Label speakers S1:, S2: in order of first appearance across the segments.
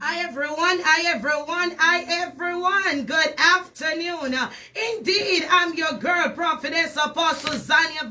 S1: Hi everyone, good afternoon. Indeed, I'm your girl, Prophetess Apostle Zania,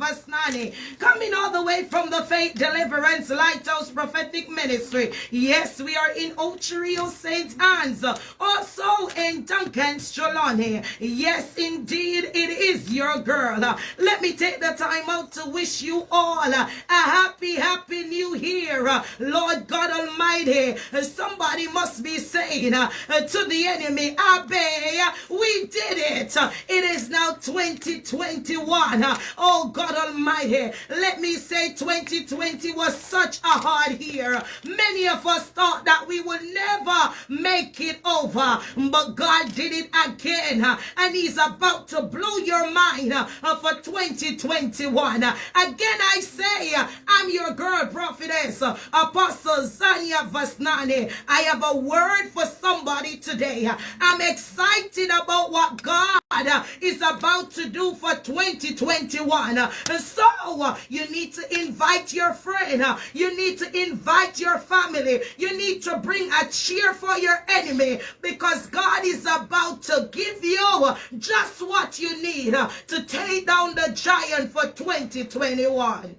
S1: coming all the way from the Faith Deliverance Lighthouse Prophetic Ministry. Yes, we are in Ochirio St. Anne's, also in Duncan's Trelawney. Yes, indeed, it is your girl. Let me take the time out to wish you all a happy new year. Lord God Almighty, somebody must be saying to the enemy, Abe, we did it. It is now 2021. Oh God Almighty, let me say 2020 was such a hard year. Many of us thought that we would never make it over, but God did it again, and He's about to blow your mind for 2021. Again, I say, I'm your girl, Prophetess Apostle Zania. I have a word for somebody today. I'm excited about what God is about to do for 2021. So you need to invite your friend. You need to invite your family. You need to bring a cheer for your enemy, because God is about to give you just what you need to take down the giant for 2021.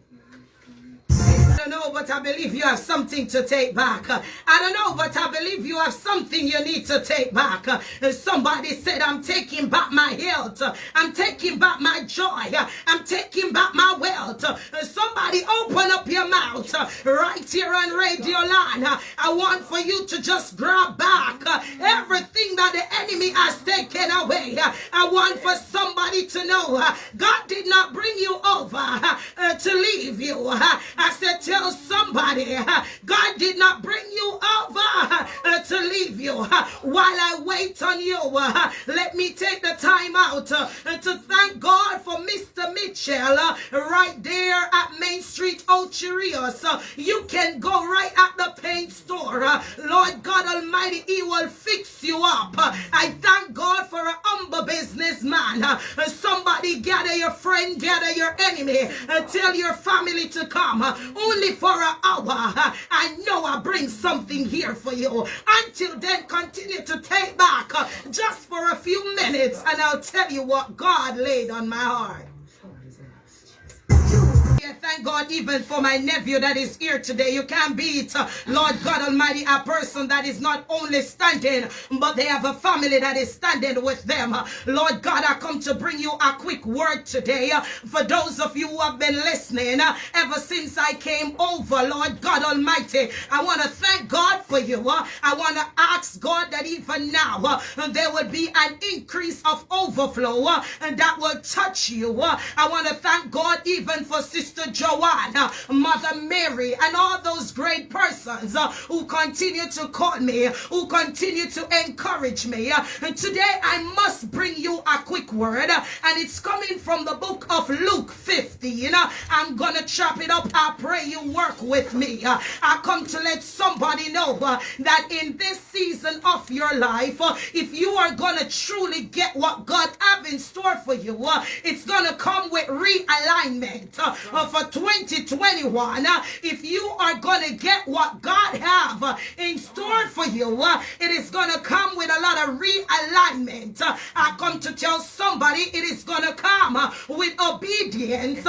S1: I don't know, but I believe you have something to take back. I don't know, but I believe you have something you need to take back. Somebody said, I'm taking back my health. I'm taking back my joy. I'm taking back my wealth. Somebody open up your mouth right here on Radio Land. I want for you to just grab back everything that the enemy has taken away. I want for somebody to know God did not bring you over to leave you. I said, tell somebody, God did not bring you over to leave you. While I wait on you, let me take the time out to thank God for Mr. Mitchell right there at Main Street, Ochirio. So you can go right at the paint store. Lord God Almighty, He will fix you up. I thank God for a humble businessman. Somebody gather your friend, gather your enemy, tell your family to come. Only for an hour. I know I bring something here for you. Until then, continue to take back just for a few minutes, and I'll tell you what God laid on my heart. Thank God even for my nephew that is here today. You can't beat, Lord God Almighty, a person that is not only standing, but they have a family that is standing with them. Lord God, I come to bring you a quick word today. For those of you who have been listening ever since I came over, Lord God Almighty, I want to thank God for you. I want to ask God that even now there would be an increase of overflow that will touch you. I want to thank God even for Sister Joanna, Mother Mary, and all those great persons who continue to call me, who continue to encourage me. And today I must bring you a quick word, and it's coming from the book of Luke 15. I'm gonna chop it up. I pray you work with me. I come to let somebody know that in this season of your life, if you are gonna truly get what God have in store for you, it's gonna come with realignment. For 2021, if you are going to get what God have in store for you, it is going to come with a lot of realignment. I come to tell somebody it is going to come with obedience.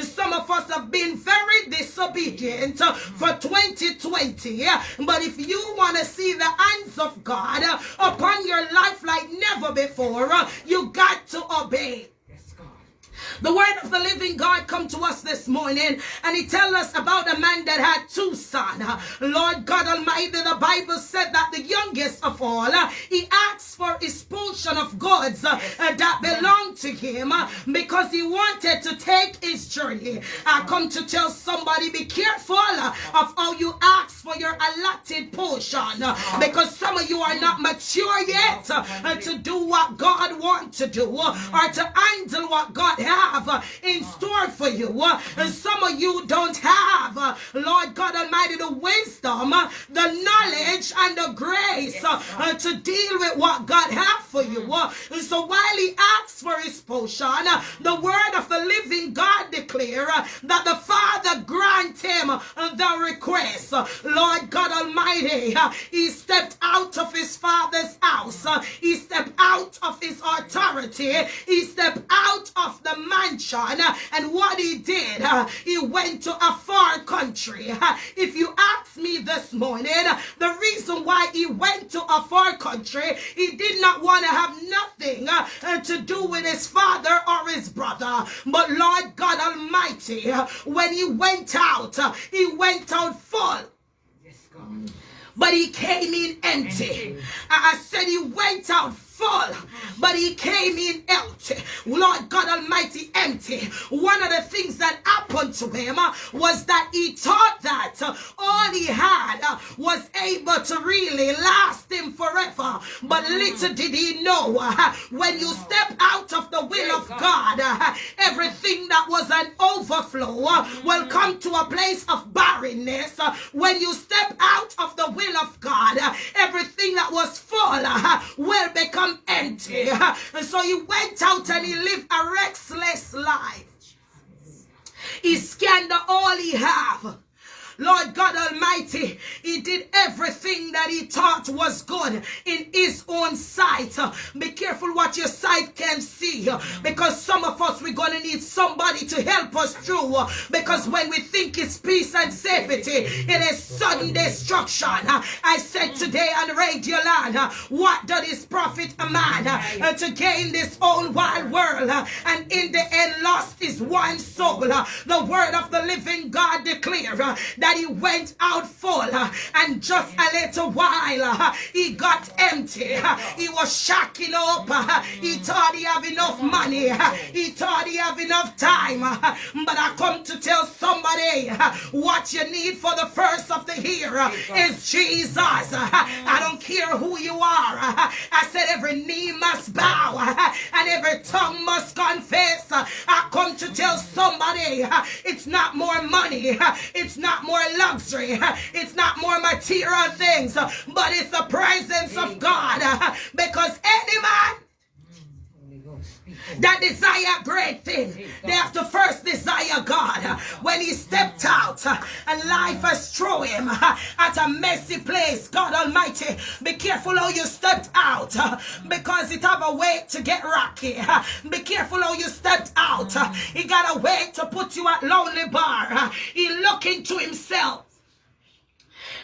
S1: Some of us have been very disobedient for 2020, but if you want to see the hands of God upon your life like never before, you got to obey. The word of the living God come to us this morning, and He tell us about a man that had two sons. Lord God Almighty, the Bible said that the youngest of all, he asked for his portion of goods that belonged to him because he wanted to take his journey. I come to tell somebody, be careful of how you ask for your allotted portion, because some of you are not mature yet to do what God wants to do, or to handle what God have in store for you. And some of you don't have Lord God Almighty, the wisdom, the knowledge, and the grace to deal with what God has for you. So while he asks for his portion, the word of the living God declare that the Father grant him the request. Lord God Almighty, he stepped out of his father's house. He stepped out of his authority. He stepped out of the mansion. And what he did, he went to a far country. If you ask me this morning, the reason why he went to a far country, he did not want to have nothing to do with his father or his brother. But Lord God Almighty, when he went out full.
S2: Yes, God.
S1: But he came in empty. I said he went out full, but he came in empty. Lord God Almighty, empty. One of the things that happened to him was that he thought that all he had was able to really last him forever. But little did he know, when you step out of the will of God, everything that was an overflow will come to a place of barrenness. When you step out of the will of God, everything that was full will become empty. And so he went out and he lived a restless life. He scanned all he have. Lord God Almighty, he did everything that he thought was good in his own sight. Be careful what your sight can see, because some of us, we're going to need somebody to help us through, because when we think it's peace and safety, it is sudden destruction. I said today on Radio Land, what does it profit a man to gain this whole wide world and in the end lost is one soul? The word of the living God declares that he went out full, and just a little while he got empty. He was shacking up. He thought he have enough money. He thought he have enough time. But I come to tell somebody, what you need for the first of the year is Jesus. I don't care who you are. I said every knee must bow and every tongue must confess. I come to tell somebody, it's not more money. It's not more luxury. It's not more material things, but it's the presence of God. Because any man that desire great things, they have to first desire God. When he stepped out and life has thrown him at a messy place, God Almighty, be careful how you stepped out, because it have a way to get rocky. Be careful how you stepped out. He got a way to put you at lonely bar. He looked into himself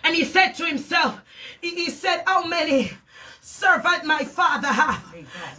S1: and he said to himself, he said, how many servant my father have?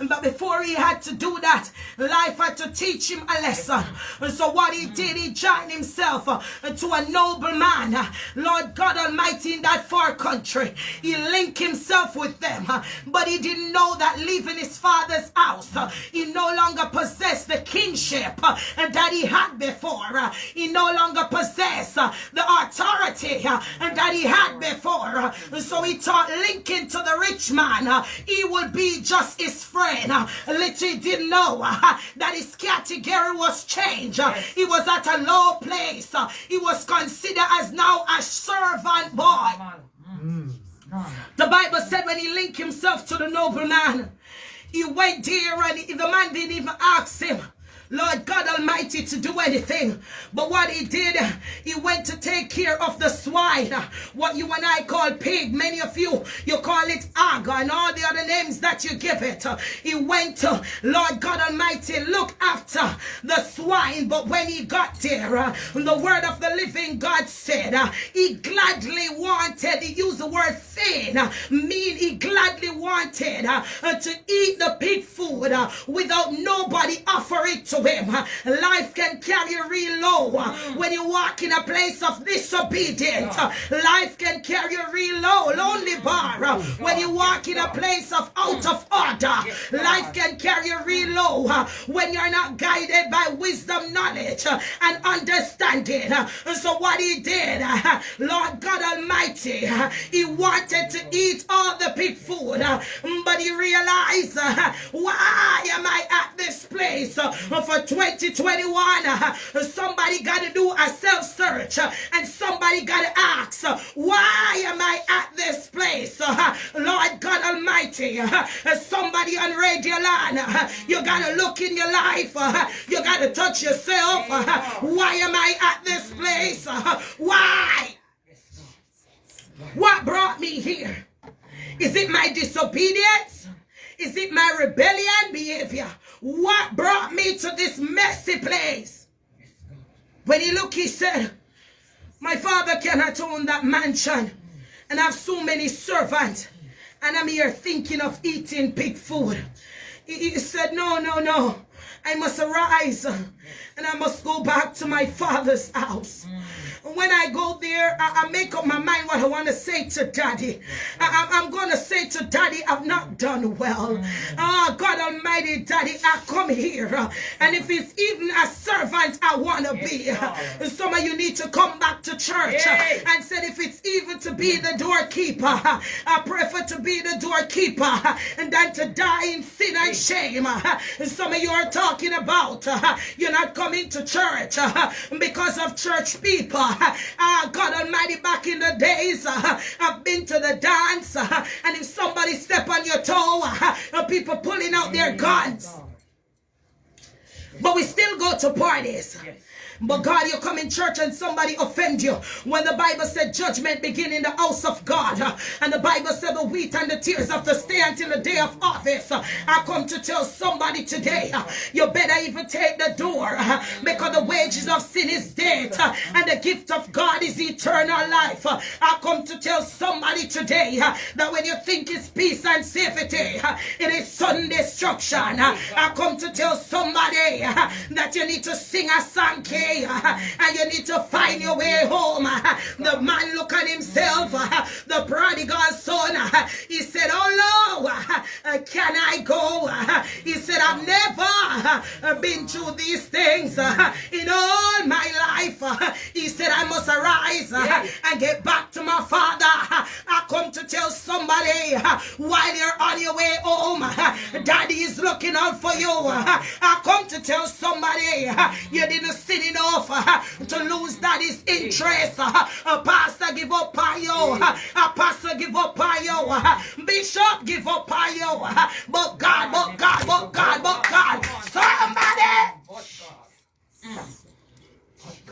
S1: But before he had to do that, life had to teach him a lesson. And so what he did, he joined himself to a noble man, Lord God Almighty, in that far country. He linked himself with them, but he didn't know that leaving his father's house, he no longer possessed the kingship that he had before. He no longer possessed the authority that he had before. So he thought linking to the rich man, he would be just his friend. Little didn't know that his category was changed. He was at a low place. He was considered as now a servant boy. The Bible said when he linked himself to the nobleman, he went there and the man didn't even ask him, Lord God Almighty, to do anything. But what he did, he went to take care of the swine, what you and I call pig. Many of you call it aga and all the other names that you give it. He went to, Lord God Almighty, look after the swine. But when he got there, the word of the living God said, he gladly wanted, he used the word feed, mean he gladly wanted to eat the pig food without nobody offer it to him. Life can carry you real low when you walk in a place of disobedience. Life can carry you real low, lonely bar, when you walk in a place of out of order. Life can carry you real low when you're not guided by wisdom, knowledge, and understanding. So what he did, Lord God Almighty, he wanted to eat all the pig food, but he realized, why am I at this place? For 2021, somebody got to do a self-search, and some somebody got to ask, why am I at this place? Lord God Almighty, somebody on Radio Land, you got to look in your life. You got to touch yourself. Why am I at this place? Why? What brought me here? Is it my disobedience? Is it my rebellion behavior? What brought me to this messy place? When he looked, he said, my father cannot own that mansion and have so many servants, and I'm here thinking of eating pig food. He said, no, I must arise and I must go back to my father's house. When I go there, I make up my mind what I want to say to Daddy. I'm going to say to Daddy, I've not done well. God Almighty, Daddy, I come here. And if it's even a servant I want to be, some of you need to come back to church and said, if it's even to be the doorkeeper, I prefer to be the doorkeeper and than to die in sin and shame. Some of you are talking about you're not coming to church because of church people. God Almighty, back in the days, I've been to the dance, and if somebody step on your toe, people pulling out their guns. But we still go to parties. But God, you come in church and somebody offend you. When the Bible said judgment begin in the house of God. And the Bible said the wheat and the tears have to stay until the day of harvest. I come to tell somebody today, you better even take the door. Because the wages of sin is death. And the gift of God is eternal life. I come to tell somebody today that when you think it's peace and safety, it is sudden destruction. I come to tell somebody that you need to sing a song, and you need to find your way home. The man looked at himself, the prodigal son. He said, oh Lord, can I go? He said, I've never been through these things in all my life. He said, I must arise and get back to my father. I come to tell somebody, while you're on your way home, Daddy is looking out for you. I come to tell somebody, you didn't sin enough to lose Daddy's interest. Pastor give up on you. Pastor give up on you. Bishop give up on you. But God. Somebody.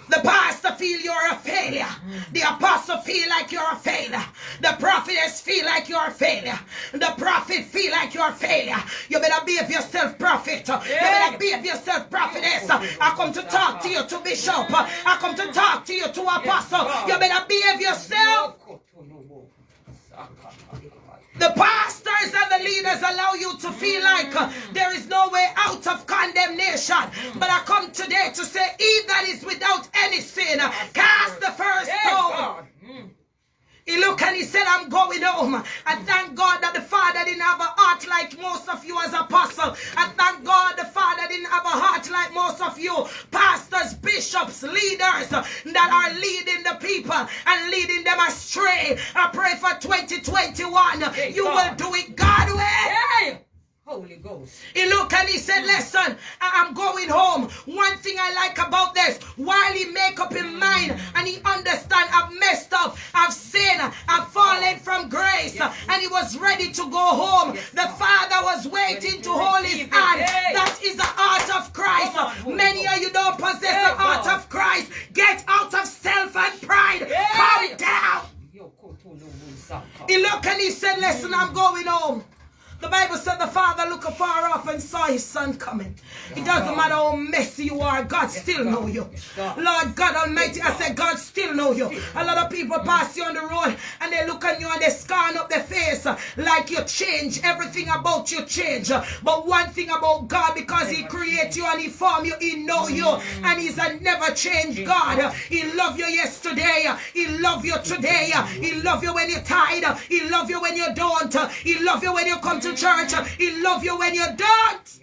S1: The pastor feel you're a failure. The apostle feel like you're a failure. The prophetess feel like you're a failure. The prophet feel like you're a failure. You better behave yourself, prophet. You better behave yourself, prophetess. I come to talk to you, to bishop. I come to talk to you, to apostle. You better behave yourself. The pastors and the leaders allow you to feel like there is no way out of condemnation. But I come today to say, he that is without any sin, cast the first stone. He looked and he said, I'm going home. And thank God that the Father didn't have a heart like most of you as apostles. And thank God the Father didn't have a heart like most of you pastors, bishops, leaders that are leading the people and leading them astray. I pray for 2021. You will do it God way. Holy Ghost. He looked and he said, listen, I'm going home. One thing I like about this, while he make up his mind and he understand I've messed up, I've sinned, I've fallen from grace, and he was ready to go home. The Father was waiting to hold his hand. That is the heart of Christ. Many of you don't possess the heart of Christ. Get out of self and pride. Come down. He looked and he said, listen, I'm going home. The Bible said the Father looked afar off and saw his son coming. It doesn't matter how messy you are, God still know you. Lord God Almighty, I said God still know you. A lot of people pass you on the road and they look at you and they scan up their face like you change. Everything about you change. But one thing about God, because he created you and he formed you, he know you. And he's a never change God. He loved you yesterday. He loved you today. He loved you when you're tired. He loved you when you don't. He loved you when you come to church. He love you when you don't.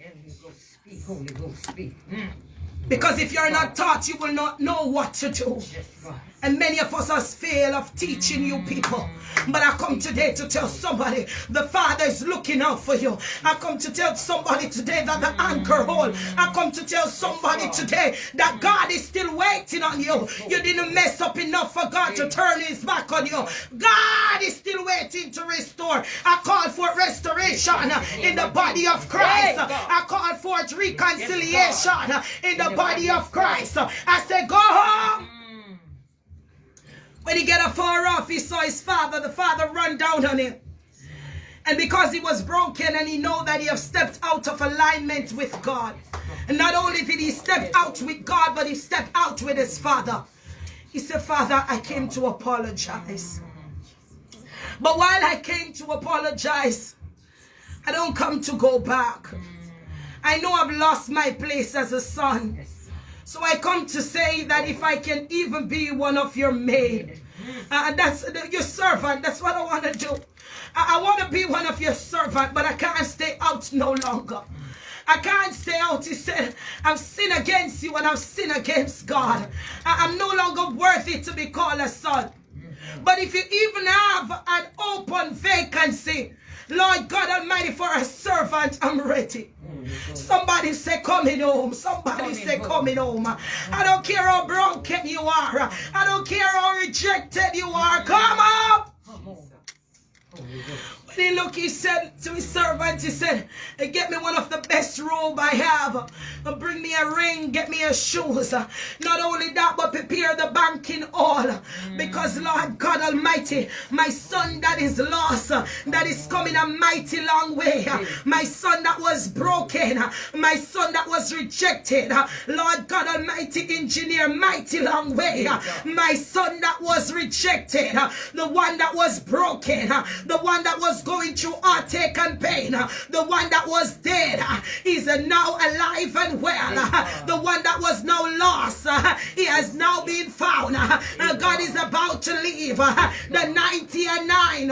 S1: Because if you're not taught, you will not know what to do. And many of us fail of teaching you people. But I come today to tell somebody the Father is looking out for you. I come to tell somebody today that the anchor hold. I come to tell somebody today that God is still waiting on you. You didn't mess up enough for God to turn his back on you. God is still waiting to restore. I call for restoration in the body of Christ. I call for reconciliation in the body of Christ. I say go home. When he get afar off, he saw his father. The father run down on him. And because he was broken and he know that he have stepped out of alignment with God. And not only did he step out with God, but he stepped out with his father. He said, Father, I came to apologize. But while I came to apologize, I don't come to go back. I know I've lost my place as a son. So I come to say that if I can even be one of your maid, that's your servant, that's what I want to do. I want to be one of your servant, but I can't stay out no longer. I can't stay out. He said, I've sinned against you and I've sinned against God. I'm no longer worthy to be called a son. But if you even have an open vacancy, Lord God Almighty, for a servant, I'm ready. Somebody say coming home. Somebody say coming home. I don't care how broken you are. I don't care how rejected you are. Come up. When he looked, he said to his servant, he said, get me one of the best robe I have. Bring me a ring, get me a shoes. Not only that, but prepare the banking all. Because Lord God Almighty, my son that is lost, that is coming a mighty long way. My son that was broken, my son that was rejected. Lord God Almighty, engineer mighty long way. My son that was rejected, the one that was broken, the one that was going through heartache and pain, the one that was dead is now alive and well. The one that was now lost, he has now been found. God is about to leave the 99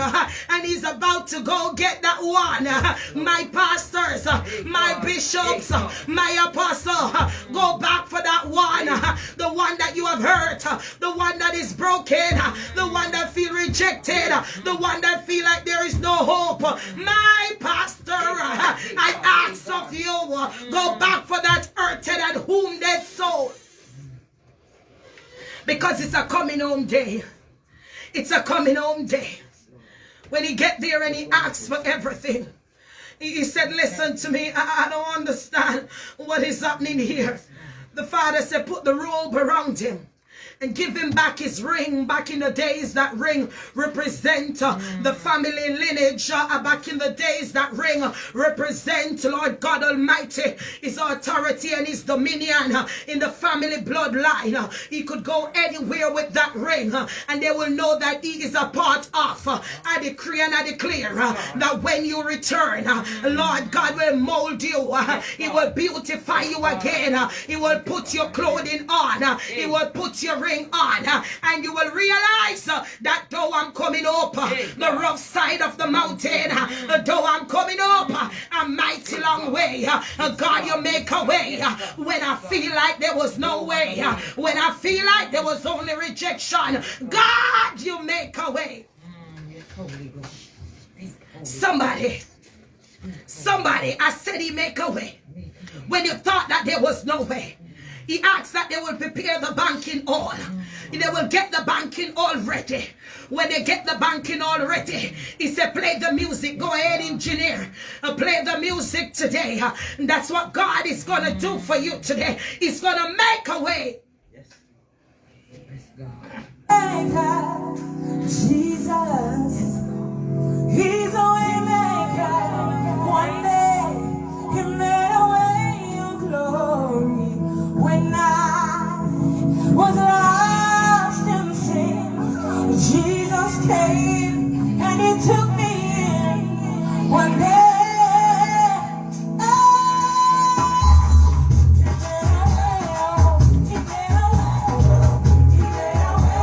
S1: and he's about to go get that one. My pastors, my bishops, my apostle, go back for that one. The one that you have hurt, the one that is broken, the one that feel rejected, the one that feel like there is no hope. My pastor, I ask of you, go back for that hurted and wounded soul. Because it's a coming home day. It's a coming home day. When he get there and he asks for everything, he said, listen to me, I don't understand what is happening here. The father said, put the robe around him and give him back his ring. Back in the days, that ring represent the family lineage. Back in the days, that ring represent, Lord God Almighty, his authority and his dominion in the family bloodline. He could go anywhere with that ring and they will know that he is a part of. I decree and I declare that when you return, Lord God will mold you. He will beautify you again. He will put your clothing on. He will put your ring on, and you will realize that though I'm coming up the rough side of the mountain, though I'm coming up a mighty long way, God, you make a way when I feel like there was no way, when I feel like there was only rejection. God, you make a way. Somebody, I said he make a way when you thought that there was no way. He asked that they will prepare the banking all. They will get the banking all ready. When they get the banking all ready, he said, play the music. Go ahead, engineer. Play the music today. That's what God is going to do for you today. He's going to make a way. Yes. God. Jesus, he's a way maker. One day, he made a way of glory. When I was lost in sin, Jesus came and he took me in. One day, he made a way.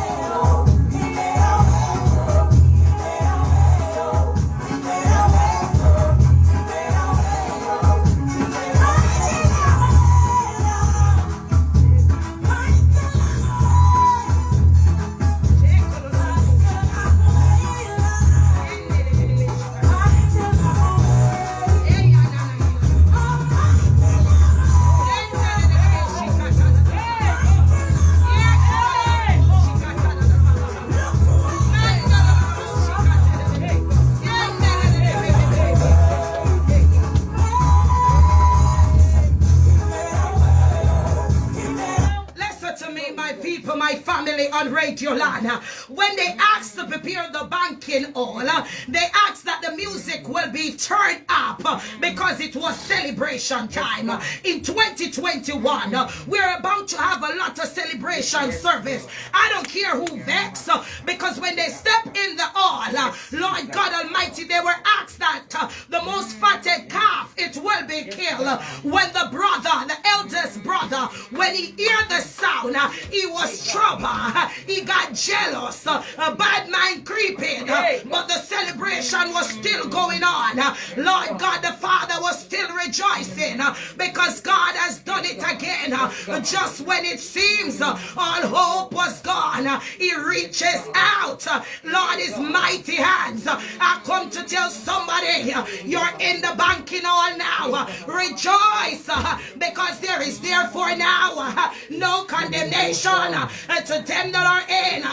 S1: Radio Land. When they asked to prepare the banking hall, they asked that the music will be turned up because it was celebration time. In 2021, we're about to have a lot of celebration service. I don't care who vexed, because when they step in the hall, Lord God Almighty, they were asked that the most fatted calf, it will be killed. When the brother, the eldest brother, when he heard the sound, he was troubled. He got jealous. A bad mind creeping. But the celebration was still going on. Lord God, the Father was still rejoicing because God has done it again. Just when it seems all hope was gone, he reaches out. Lord, his mighty hands. I come to tell somebody, you're in the banking hall now. Rejoice because there is therefore now no condemnation to them that are in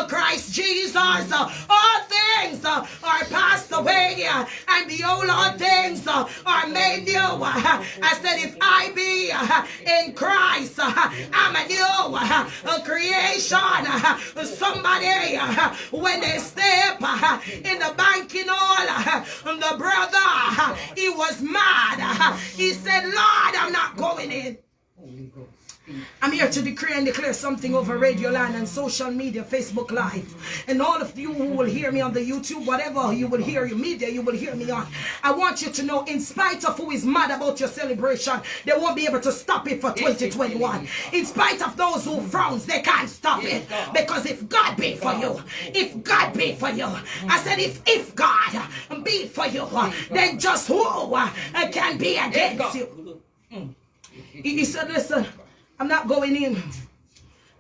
S1: Christ Jesus. All things are passed away, and behold, all things are made new. I said, if I be in Christ, I'm a new creation. Somebody, when they step in the banking hall, the brother, he was mad. He said, Lord, I'm not going in. I'm here to decree and declare something over Radio Land and social media, Facebook Live. And all of you who will hear me on the YouTube, whatever you will hear, your media, you will hear me on. I want you to know, in spite of who is mad about your celebration, they won't be able to stop it for 2021. In spite of those who frowns, they can't stop it. Because if God be for you, if God be for you, I said if God be for you, then just who can be against you? He said, listen, I'm not going in.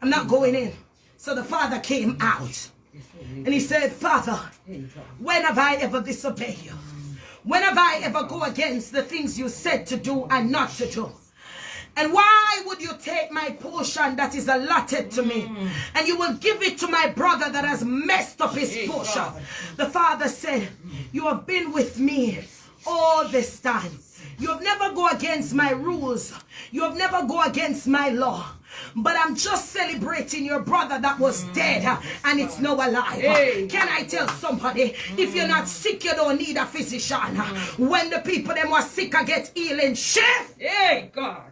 S1: I'm not going in. So the father came out. And he said, Father, when have I ever disobeyed you? When have I ever go against the things you said to do and not to do? And why would you take my portion that is allotted to me, and you will give it to my brother that has messed up his portion? The father said, you have been with me all this time. You have never go against my rules. You have never go against my law. But I'm just celebrating your brother that was dead and it's now alive. Can I tell somebody, if you're not sick, you don't need a physician. When the people them was sick, I get healing. Chef! Hey, God.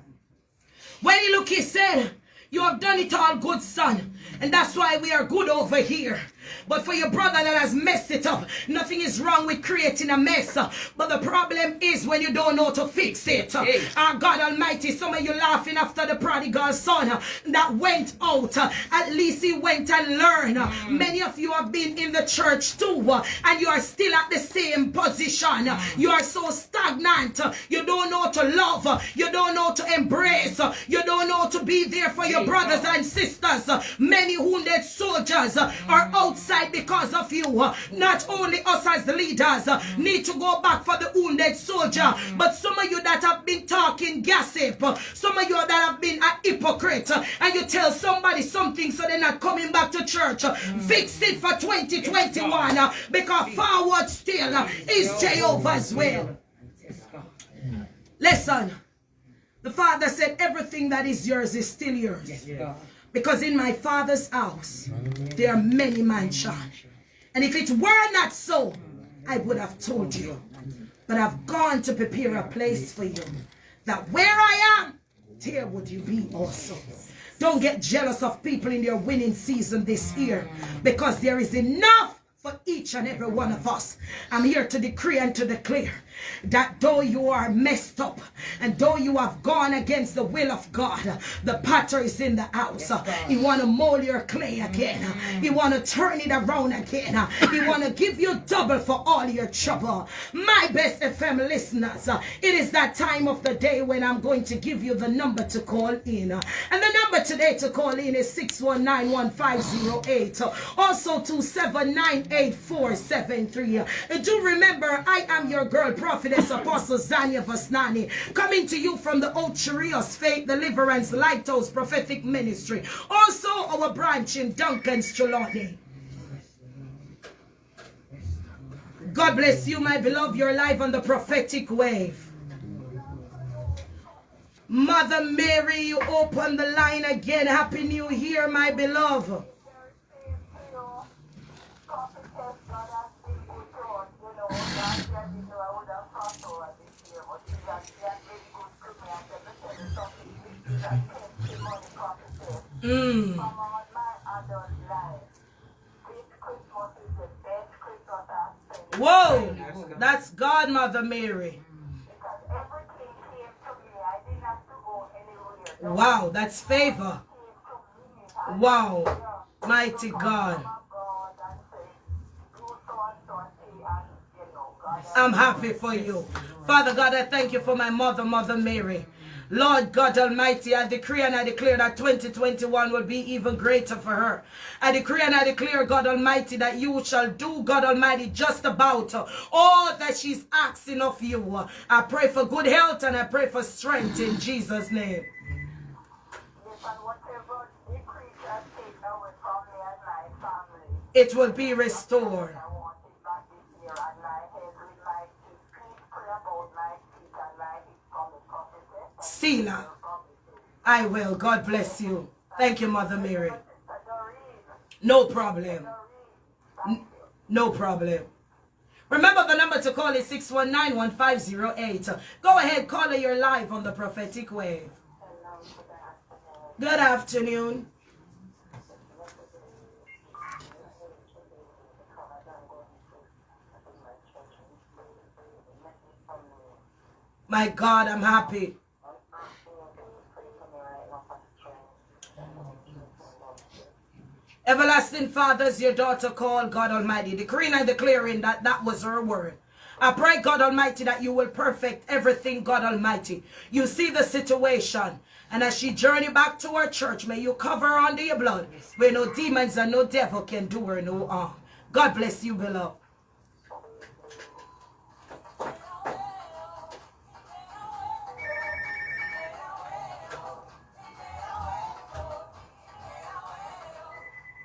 S1: When he looked, he said, you have done it all good, son. And that's why we are good over here. But for your brother that has messed it up, nothing is wrong with creating a mess. But the problem is when you don't know to fix it. Our God Almighty, some of you laughing after the prodigal son that went out. At least he went and learned. Many of you have been in the church too, and you are still at the same position. You are so stagnant. You don't know to love. You don't know to embrace. You don't know to be there for your brothers and sisters. Many wounded soldiers are outside because of you. Not only us as the leaders need to go back for the wounded soldier, but some of you that have been talking gossip, some of you that have been a hypocrite, and you tell somebody something so they're not coming back to church. Fix it for 2021, because forward still is Jehovah's will. Listen, the Father said everything that is yours is still yours. Because in my Father's house, there are many mansions. And if it were not so, I would have told you. But I've gone to prepare a place for you, that where I am, there would you be also. Don't get jealous of people in their winning season this year, because there is enough for each and every one of us. I'm here to decree and to declare that though you are messed up and though you have gone against the will of God, the potter is in the house. He want to mold your clay again. He want to turn it around again. He want to give you double for all your trouble. My best FM listeners, it is that time of the day when I'm going to give you the number to call in. And the number today to call in is 619-1508. Also 279-8473. Do remember, I am your girl, Prophetess Apostle Zania Vasnani, coming to you from the Old Cheerios Faith Deliverance Lighthouse Prophetic Ministry. Also our branch in Duncan's Trelawney. God bless you, my beloved. You're live on the prophetic wave. Mother Mary, you open the line again. Happy New Year, my beloved. Mm.
S2: Come on my adult life. This Christmas is the best Christmas I've spent.
S1: Whoa, that's God, Mother Mary.
S2: Because everything came to me. I didn't have to go anywhere.
S1: Wow, that's favor. Wow, mighty God. I'm happy for you. Father God, I thank you for my mother, Mother Mary. Lord God Almighty, I decree and I declare that 2021 will be even greater for her. I decree and I declare, God Almighty, that you shall do, God Almighty, just about all that she's asking of you. I pray for good health and I pray for strength in Jesus' name. It will be restored. Selah. I will. God bless you. Thank you, Mother Mary. No problem. No problem. Remember the number to call is 619-1508. Go ahead, caller, you're live on the prophetic wave. Good afternoon. My God, I'm happy. Everlasting Father, your daughter called, God Almighty, decreeing and declaring that that was her word. I pray, God Almighty, that you will perfect everything, God Almighty. You see the situation. And as she journey back to her church, may you cover her under your blood, where no demons and no devil can do her no harm. God bless you, beloved.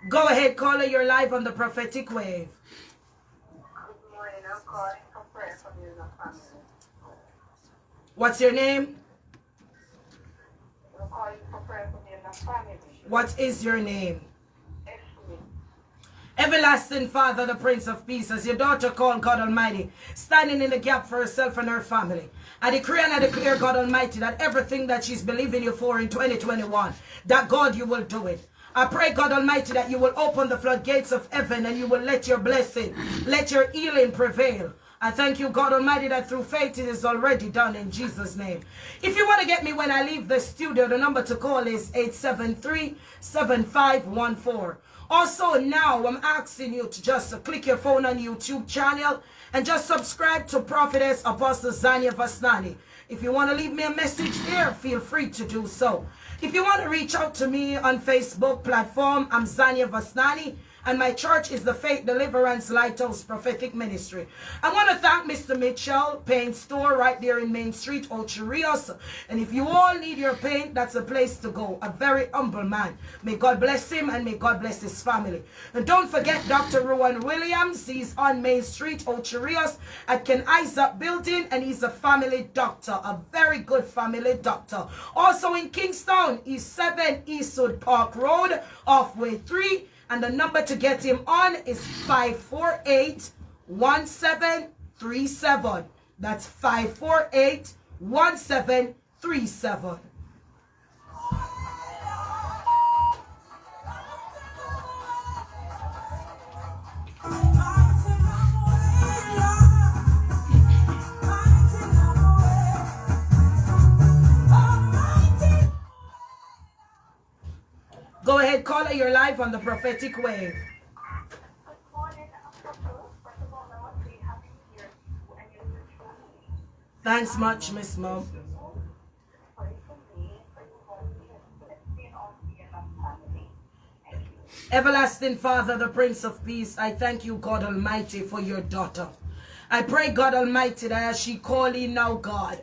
S1: Go ahead, caller, you're live on the prophetic wave.
S2: Good morning, I'm calling for prayer for me and the family.
S1: What's your name?
S2: I'm calling for prayer for me and the family.
S1: What is your name?
S2: F.D.L.P.M.
S1: Everlasting Father, the Prince of Peace, as your daughter called, God Almighty, standing in the gap for herself and her family. I decree and I declare, God Almighty, that everything that she's believing you for in 2021, that God, you will do it. I pray, God Almighty, that you will open the floodgates of heaven and you will let your blessing, let your healing prevail. I thank you, God Almighty, that through faith it is already done in Jesus' name. If you want to get me when I leave the studio, the number to call is 873-7514. Also, now I'm asking you to just click your phone on YouTube channel and just subscribe to Prophetess Apostle Zania Vasnani. If you want to leave me a message there, feel free to do so. If you want to reach out to me on Facebook platform, I'm Zania Vasnani, and my church is the Faith Deliverance Lighthouse Prophetic Ministry. I want to thank Mr. Mitchell Paint Store right there in Main Street, Ocho Rios. And if you all need your paint, that's a place to go. A very humble man. May God bless him and may God bless his family. And don't forget Dr. Rowan Williams. He's on Main Street, Ocho Rios at Ken Isaac Building, and he's a family doctor, a very good family doctor. Also in Kingston, he's 7 Eastwood Park Road, halfway 3. And the number to get him on is 548-1737. That's 548-1737. Go ahead, caller, you're live on the prophetic wave. Thanks much, Miss Mom. Everlasting Father, the Prince of Peace, I thank you, God Almighty, for your daughter. I pray, God Almighty, that as she calls in now, God,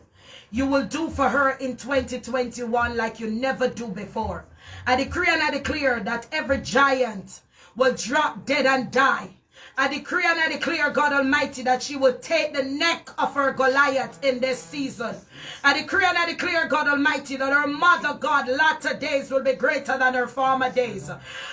S1: you will do for her in 2021 like you never do before. I decree and I declare that every giant will drop dead and die. I decree and I declare, God Almighty, that she will take the neck of her Goliath in this season. I decree and I declare, God Almighty, that her mother, God, latter days will be greater than her former days.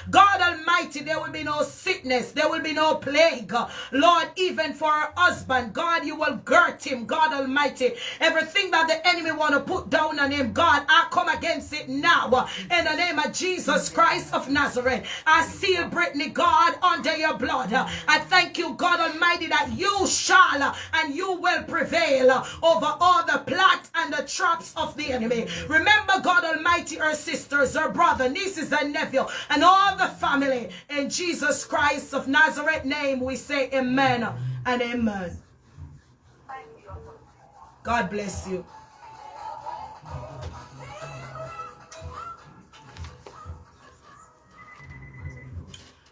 S1: God Almighty, there will be no sickness. There will be no plague. Lord, even for her husband, God, you will girt him, God Almighty. Everything that the enemy want to put down on him, God, I come against it now. In the name of Jesus Christ of Nazareth, I seal Brittany, God, under your blood. I thank you, God Almighty, that you shall and you will prevail over all the plot and the traps of the enemy. Remember, God Almighty, her sisters, her brother, nieces and nephew, and all the family. In Jesus Christ of Nazareth name, we say amen and amen. God bless you.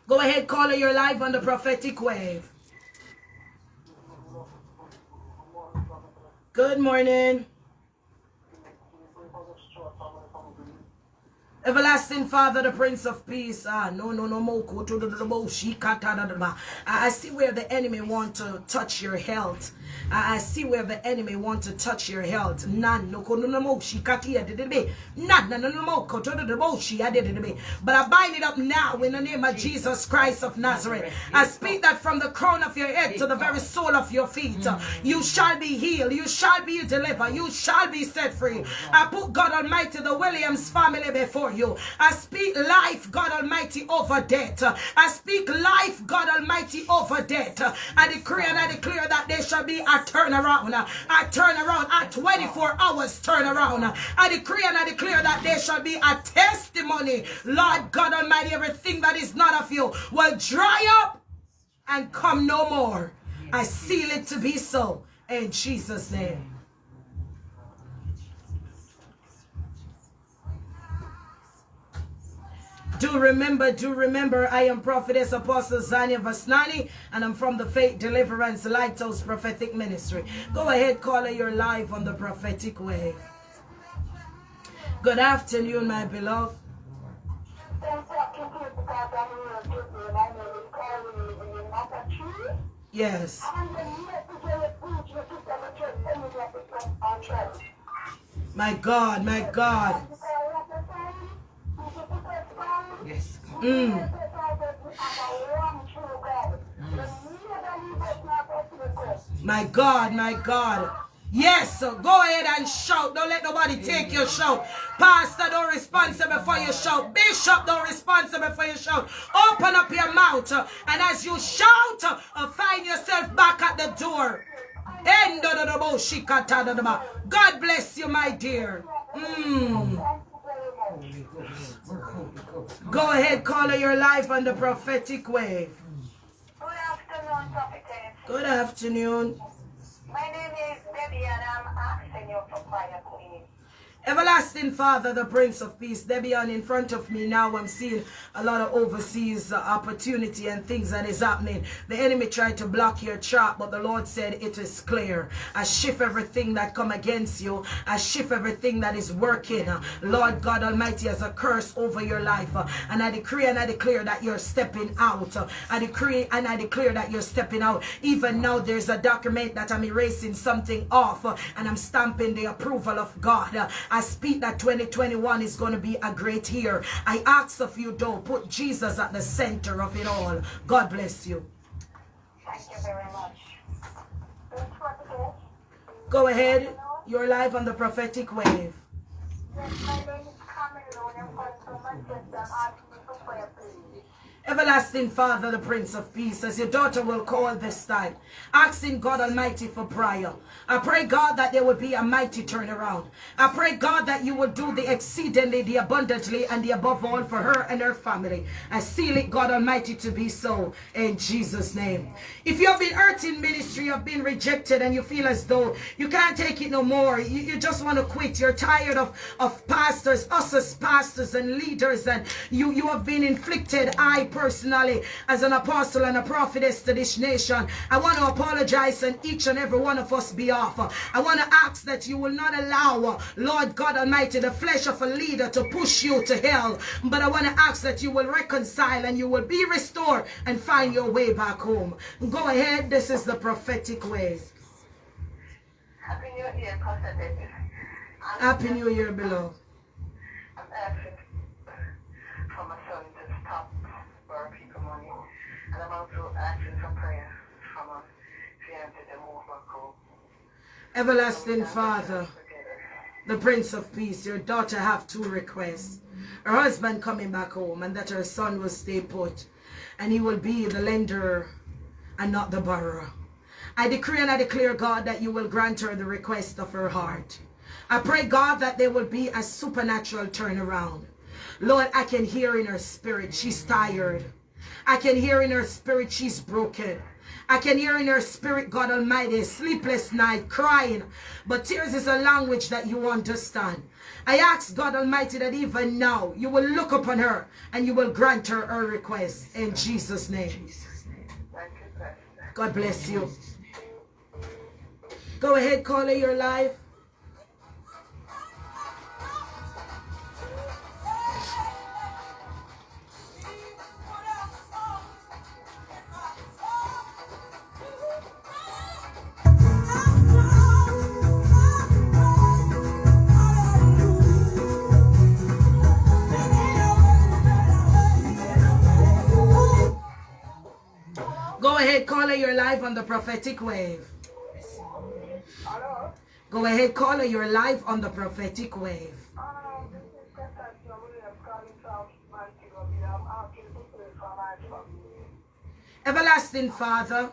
S1: Go ahead, caller, you're live on the prophetic wave. Good morning. Everlasting Father, the Prince of Peace. I see where the enemy want to touch your health. I see where the enemy want to touch your health. But I bind it up now in the name of Jesus Christ of Nazareth. I speak that from the crown of your head to the very sole of your feet, you shall be healed, you shall be delivered, you shall be set free. I put, God Almighty, the Williams family before you. I speak life, God Almighty, over death. I speak life, God Almighty, over death. I decree and I declare that there shall be a turnaround. A turnaround, a 24 hours turnaround. I decree and I declare that there shall be a testimony. Lord God Almighty, everything that is not of you will dry up and come no more. I seal it to be so in Jesus' name. Do remember, I am Prophetess Apostle Zania Vasnani, and I'm from the Faith Deliverance Lighthouse Prophetic Ministry. Go ahead, caller, you're live on the prophetic wave. Good afternoon, my beloved. Yes. My God, my God.
S3: Yes.
S1: My God, my God. Yes, so go ahead and shout. Don't let nobody take your shout. Pastor, don't responsible for your shout. Bishop, don't responsible for your shout. Open up your mouth, and as you shout, find yourself back at the door. God bless you, my dear. Go ahead, caller, you're live on the prophetic wave.
S2: Good afternoon, Prophetess.
S1: Good afternoon.
S2: My name is Debbie and I'm asking you for prayer, please.
S1: Everlasting Father, the Prince of Peace, Debian, in front of me now, I'm seeing a lot of overseas opportunity and things that is happening. The enemy tried to block your track, but the Lord said it is clear. I shift everything that come against you. I shift everything that is working, Lord God Almighty, as a curse over your life. And I decree and I declare that you're stepping out. I decree and I declare that you're stepping out. Even now, there's a document that I'm erasing something off, and I'm stamping the approval of God. I speak that 2021 is going to be a great year. I ask of you, don't put Jesus at the center of it all. God bless you.
S2: Thank you very much.
S1: Go ahead. You're live on the prophetic wave.
S2: Yes, my name is Cameron. I'm calling from Manchester. I'm asking you for prayer, please.
S1: Everlasting Father, the Prince of Peace, as your daughter will call this time, asking God Almighty for prayer. I pray, God, that there will be a mighty turnaround. I pray, God, that you will do the exceedingly, the abundantly, and the above all for her and her family. I seal it, God Almighty, to be so in Jesus' name. If you have been hurt in ministry, you have been rejected, and you feel as though you can't take it no more, you just want to quit, you're tired of pastors, us as pastors and leaders, and you have been inflicted high personally as an apostle and a prophetess to this nation. I want to apologize on each and every one of us behalf. I want to ask that you will not allow, Lord God Almighty, the flesh of a leader to push you to hell. But I want to ask that you will reconcile and you will be restored and find your way back home. Go ahead. This is the prophetic wave.
S2: Happy New Year, Prophetess.
S1: Happy New Year, beloved.
S2: I'm asking for my son to stop borrowing people money. And I'm also asking for prayer for my fiance to move back home.
S1: Everlasting Father, the Prince of Peace, your daughter have 2 requests. Her husband coming back home and that her son will stay put. And he will be the lender and not the borrower. I decree and I declare, God, that you will grant her the request of her heart. I pray, God, that there will be a supernatural turnaround. Lord, I can hear in her spirit she's tired. I can hear in her spirit she's broken. I can hear in her spirit, God Almighty, sleepless night, crying. But tears is a language that you understand. I ask, God Almighty, that even now you will look upon her and you will grant her her request. In Jesus' name. God bless you. Go ahead, caller, you're live. Go ahead, caller, you're live on the prophetic wave.
S2: Hello?
S1: Go ahead, caller, you're live on the prophetic wave.
S2: This is Cassandra Williams calling from Montego. I'm asking to pray for my family.
S1: Everlasting Father,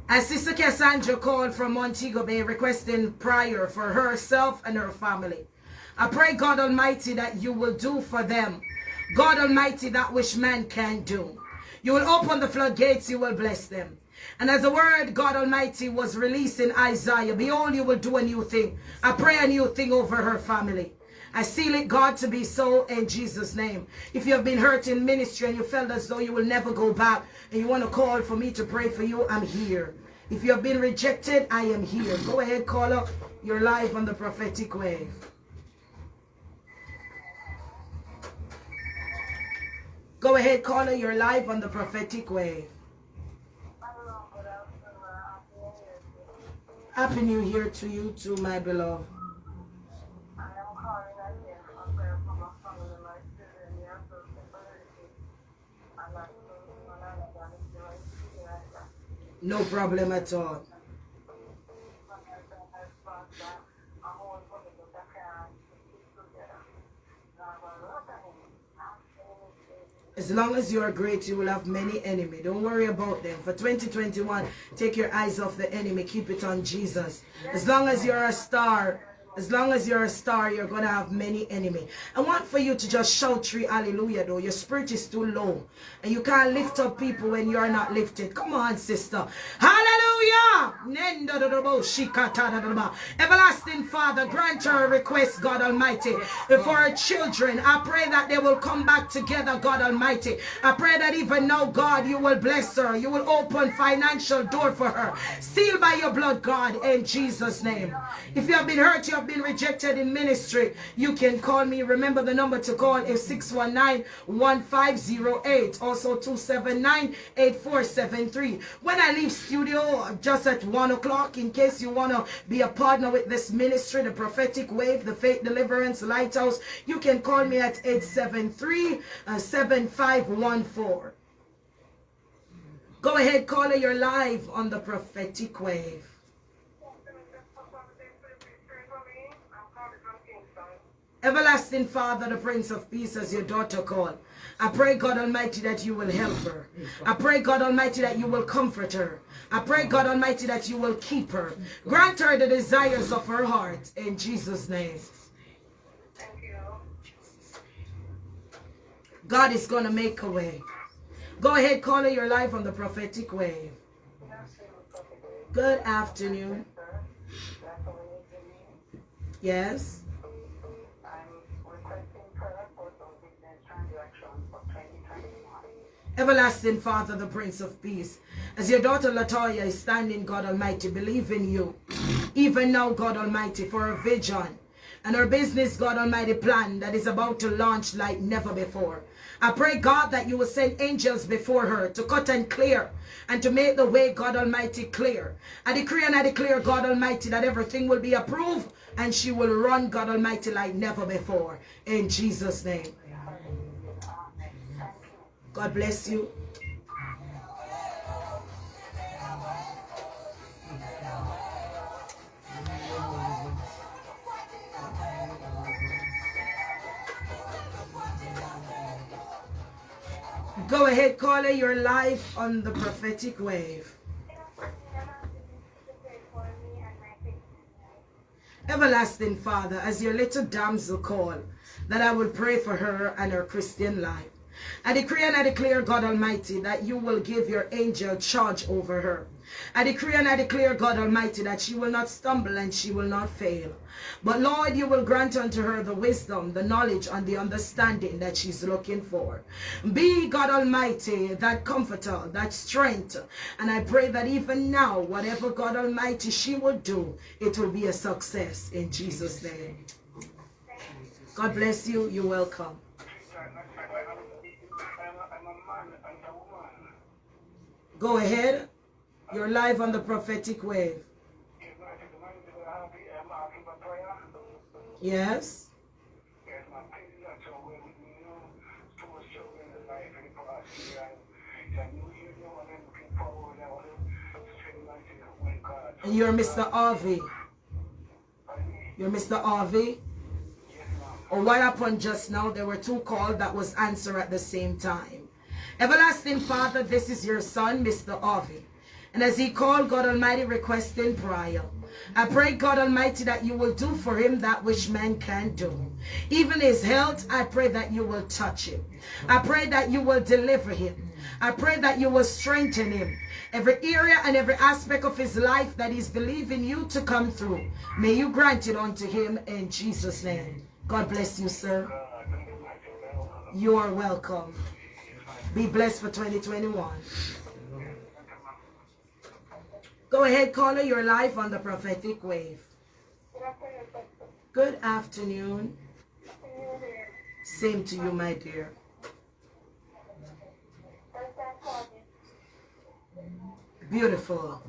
S1: as Sister Cassandra called from Montego Bay requesting prayer for herself and her family, I pray, God Almighty, that you will do for them, God Almighty, that which man can do. You will open the floodgates, you will bless them. And as the word, God Almighty, was released in Isaiah, behold, you will do a new thing. I pray a new thing over her family. I seal it, God, to be so in Jesus' name. If you have been hurt in ministry and you felt as though you will never go back and you want to call for me to pray for you, I'm here. If you have been rejected, I am here. Go ahead, call up. You're live on the prophetic wave. Go ahead, caller. You're live on the prophetic wave. Happy New Year to you too, my beloved.
S2: I am calling again for prayer for my family, my children, the answers to separation. And my
S1: No problem at all. As long as you are great, you will have many enemies. Don't worry about them. For 2021, take your eyes off the enemy. Keep it on Jesus. As long as you're a star, you're going to have many enemies. I want for you to just shout 3 hallelujah though. Your spirit is too low. And you can't lift up people when you're not lifted. Come on, sister. Hallelujah. Everlasting Father, grant her request, God Almighty. For her children, I pray that they will come back together, God Almighty. I pray that even now, God, you will bless her. You will open financial door for her. Sealed by your blood, God, in Jesus' name. If you have been hurt, you have been rejected in ministry, you can call me. Remember the number to call is 619-1508. Also 279-8473. When I leave studio just at 1 o'clock, in case you want to be a partner with this ministry, the Prophetic Wave, the Faith Deliverance Lighthouse, you can call me at 873-7514. Go ahead, caller, you're live on the Prophetic Wave. Everlasting Father, the Prince of Peace, as your daughter called, I pray, God Almighty, that you will help her. I pray, God Almighty, that you will comfort her. I pray, God Almighty, that you will keep her. Grant her the desires of her heart, in Jesus' name.
S2: Thank you.
S1: God is going to make a way. Go ahead, caller, you're live on the Prophetic Wave. Good afternoon. Yes.
S2: I'm requesting prayer for some business transactions for 2021.
S1: Everlasting Father, the Prince of Peace, as your daughter Latoya is standing, God Almighty, believe in you. Even now, God Almighty, for a vision and her business, God Almighty, plan that is about to launch like never before. I pray, God, that you will send angels before her to cut and clear and to make the way, God Almighty, clear. I decree and I declare, God Almighty, that everything will be approved and she will run, God Almighty, like never before. In Jesus' name. God bless you. Go ahead, caller. You're live on the prophetic wave. Everlasting Father, as your little damsel call, that I will pray for her and her Christian life. I decree and I declare, God Almighty, that you will give your angel charge over her. I decree and I declare, God Almighty, that she will not stumble and she will not fail. But Lord, you will grant unto her the wisdom, the knowledge, and the understanding that she's looking for. Be, God Almighty, that comforter, that strength. And I pray that even now, whatever, God Almighty, she will do, it will be a success in Jesus' name. God bless you. You're welcome. Go ahead. You're live on the prophetic wave. Yes. And you're Mr. RV. You're Mr. RV. Or what happened just now? There were two calls that was answered at the same time. Everlasting Father, this is your son, Mr. RV. And as he called, God Almighty, requesting prayer, I pray, God Almighty, that you will do for him that which man can't do. Even his health, I pray that you will touch him. I pray that you will deliver him. I pray that you will strengthen him. Every area and every aspect of his life that he's believing you to come through, may you grant it unto him in Jesus' name. God bless you, sir. You are welcome. Be blessed for 2021. Go ahead, caller. You're live on the prophetic wave. Good afternoon. Same to you, my dear. Beautiful.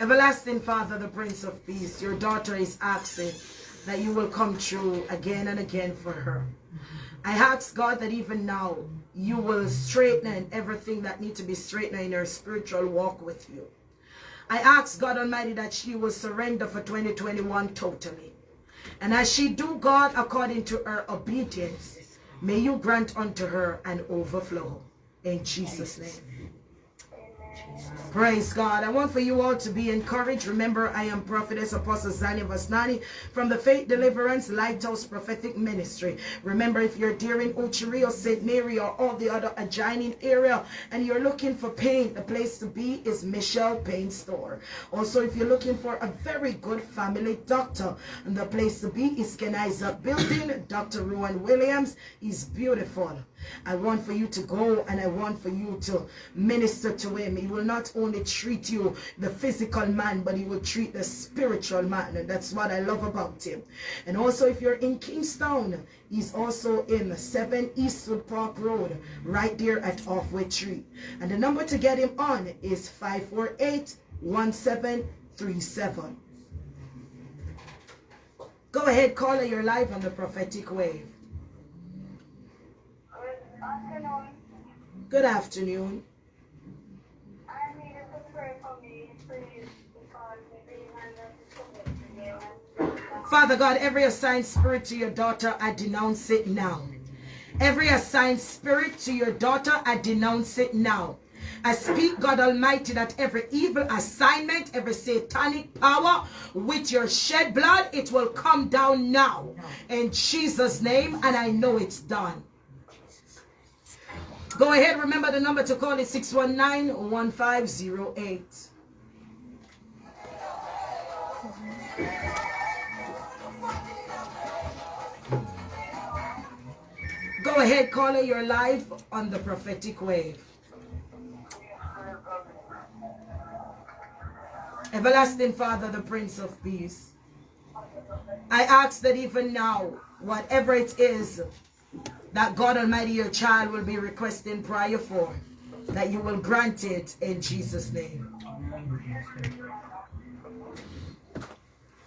S1: Everlasting Father, the Prince of Peace, your daughter is asking that you will come true again and again for her. I ask, God, that even now you will straighten everything that needs to be straightened in her spiritual walk with you. I ask, God Almighty, that she will surrender for 2021 totally. And as she do, God, according to her obedience, may you grant unto her an overflow. In Jesus' name. Praise God. I want for you all to be encouraged. Remember, I am Prophetess Apostle Zania from the Faith Deliverance Lighthouse Prophetic Ministry. Remember, if you're there in Ochiri or St. Mary or all the other adjoining area and you're looking for paint, the place to be is Michelle Paint Store. Also, if you're looking for a very good family doctor, and the place to be is Ken Isaac Building. Dr. Rowan Williams is beautiful. I want for you to go and I want for you to minister to him. He will not only treat you, the physical man, but he will treat the spiritual man. And that's what I love about him. And also, if you're in Kingstown, he's also in 7 Eastwood Park Road, right there at Halfway Tree. And the number to get him on is 548-1737. Go ahead, caller, you're live on the prophetic wave. Good afternoon.
S2: I need you to pray for me, please, because
S1: Father God, every assigned spirit to your daughter, I denounce it now. Every assigned spirit to your daughter, I denounce it now. I speak, God Almighty, that every evil assignment, every satanic power with your shed blood, it will come down now. In Jesus' name, and I know it's done. Go ahead, remember the number to call is 619-1508. Go ahead, call your life on the prophetic wave. Everlasting Father, the Prince of Peace, I ask that even now, whatever it is that God Almighty, your child will be requesting prayer for, that you will grant it in Jesus' name.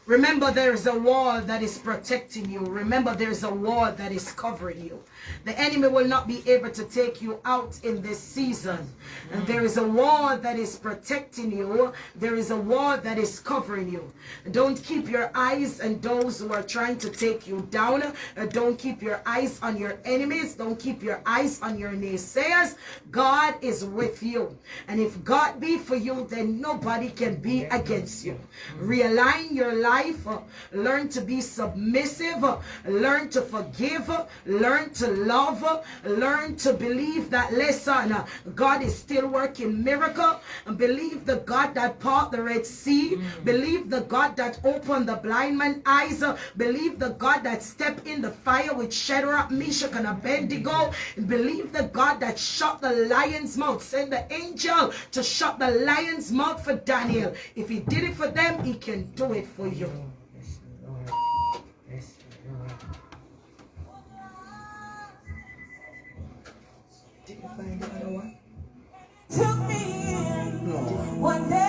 S1: Remember, there is a wall that is protecting you. Remember, there is a wall that is covering you. The enemy will not be able to take you out in this season. And there is a wall that is protecting you. There is a wall that is covering you. Don't keep your eyes on those who are trying to take you down. Don't keep your eyes on your enemies. Don't keep your eyes on your naysayers. God is with you. And if God be for you, then nobody can be against you. Realign your life. Learn to be submissive. Learn to forgive. Learn to love. Learn to believe that, listen, God is still working miracle. Believe the God that part the Red Sea. Believe the God that opened the blind man's eyes. Believe the God that stepped in the fire with Shadrach, Meshach, and Abednego. Believe the God that shut the lion's mouth. Send the angel to shut the lion's mouth for Daniel. If he did it for them, he can do it for you. Did you find the other one?
S3: Took me in one day.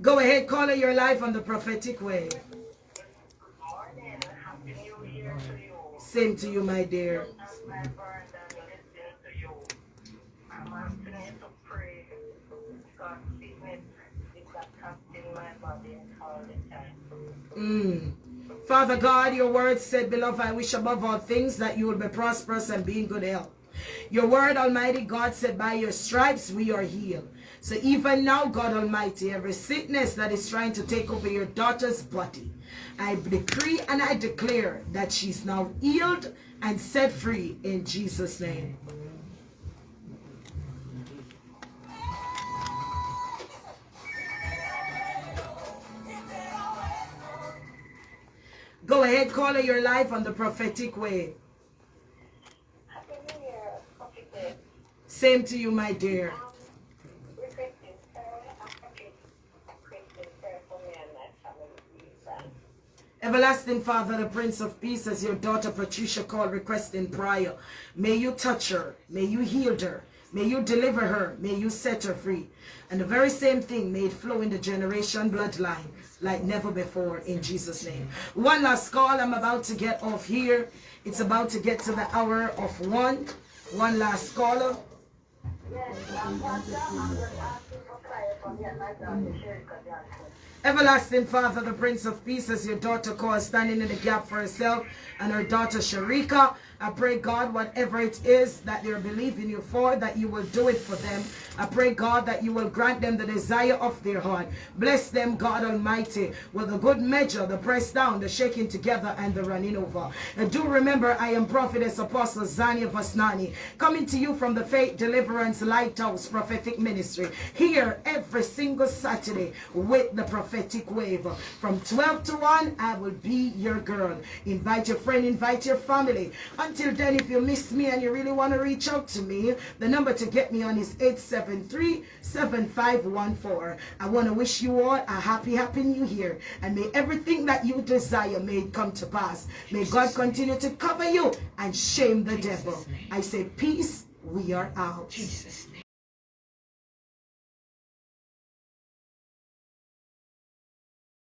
S1: Go ahead, call your life on the prophetic wave.
S2: Morning, happy New Year to you.
S1: Same to you, my dear.
S2: As my burden listening to you. I'm asking you to pray because sickness is attacking my body all the time.
S1: Father God, your word said, beloved, I wish above all things that you will be prosperous and be in good health. Your word, Almighty God, said, by your stripes we are healed. So even now, God Almighty, every sickness that is trying to take over your daughter's body, I decree and I declare that she's now healed and set free in Jesus' name. Go ahead, call your life on the prophetic wave.
S2: Happy New Year, Prophetess.
S1: Same to you, my dear.
S2: Requesting prayer for me and my family.
S1: Everlasting Father, the Prince of Peace, as your daughter Patricia called requesting prayer, may you touch her, may you heal her, may you deliver her, may you set her free. And the very same thing may it flow in the generation bloodline like never before in Jesus' name. One last call. I'm about to get off here. It's about to get to the hour of 1. One last caller.
S2: Yes, I'm just asking for prayer for me and my daughter, Sherika.
S1: Everlasting Father, the Prince of Peace, as your daughter calls, standing in the gap for herself and her daughter Sharika, I pray, God, whatever it is that they're believing you for, that you will do it for them. I pray, God, that you will grant them the desire of their heart. Bless them, God Almighty, with a good measure, the pressed down, the shaking together, and the running over. And do remember, I am Prophetess Apostle Zania Vasnani, coming to you from the Faith Deliverance Lighthouse Prophetic Ministry, here every single Saturday with the prophetic wave. From 12 to 1, I will be your girl. Invite your friend, invite your family. Until then, if you miss me and you really want to reach out to me, the number to get me on is 873-7514. I want to wish you all a happy New Year. And may everything that you desire may it come to pass. May God continue to cover you and shame the devil. I say peace. We are out.
S3: Jesus' name.